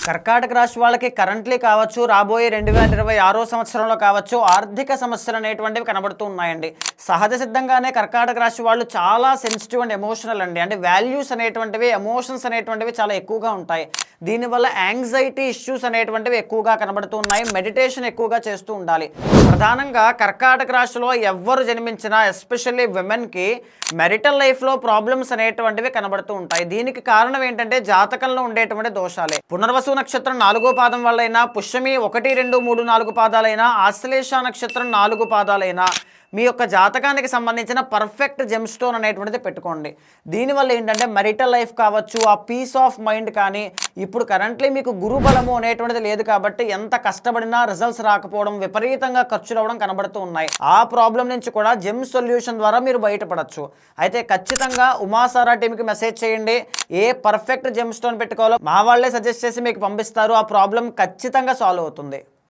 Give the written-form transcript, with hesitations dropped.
కర్కాటక రాశి వాళ్ళకి కరెంట్లీ కావచ్చు, రాబోయే 2026 సంవత్సరంలో కావచ్చు, ఆర్థిక సమస్యలు అనేటువంటివి కనబడుతూ ఉన్నాయండి. సహజ సిద్ధంగానే కర్కాటక రాశి వాళ్ళు చాలా సెన్సిటివ్ అండ్ ఎమోషనల్ అండి. అంటే వాల్యూస్ అనేటువంటివి, ఎమోషన్స్ అనేటువంటివి చాలా ఎక్కువగా ఉంటాయి. దీనివల్ల యాంగ్జైటీ ఇష్యూస్ అనేటువంటివి ఎక్కువగా కనబడుతూ ఉన్నాయి. మెడిటేషన్ ఎక్కువగా చేస్తూ ఉండాలి. ప్రధానంగా కర్కాటక రాశిలో ఎవ్వరు జన్మించినా ఎస్పెషల్లీ విమెన్కి మెరిటల్ లైఫ్లో ప్రాబ్లమ్స్ అనేటువంటివి కనబడుతూ ఉంటాయి. దీనికి కారణం ఏంటంటే జాతకంలో ఉండేటువంటి దోషాలే. పునర్వసు నక్షత్రం 4వ పాదం వల్లైనా, పుష్యమి 1, 2, 3, 4 పాదాలైనా, ఆశ్లేష నక్షత్రం 4 పాదాలైనా మీ యొక్క జాతకానికి సంబంధించిన పర్ఫెక్ట్ జెమ్ స్టోన్ అనేటువంటిది పెట్టుకోండి. దీనివల్ల ఏంటంటే మెరిటల్ లైఫ్ కావచ్చు, ఆ పీస్ ఆఫ్ మైండ్ కానీ, ఇప్పుడు కరెంట్లీ మీకు గురుబలము అనేటువంటిది లేదు కాబట్టి ఎంత కష్టపడినా రిజల్ట్స్ రాకపోవడం, విపరీతంగా ఖర్చులు అవ్వడం కనబడుతూ ఉన్నాయి. ఆ ప్రాబ్లం నుంచి కూడా జెమ్ సొల్యూషన్ ద్వారా మీరు బయటపడచ్చు. అయితే ఖచ్చితంగా ఉమాసారా టీంకి మెసేజ్ చేయండి. ఏ పర్ఫెక్ట్ జెమ్ స్టోన్ పెట్టుకోవాలో మా వాళ్ళే సజెస్ట్ చేసి మీకు పంపిస్తారు. ఆ ప్రాబ్లం ఖచ్చితంగా సాల్వ్ అవుతుంది.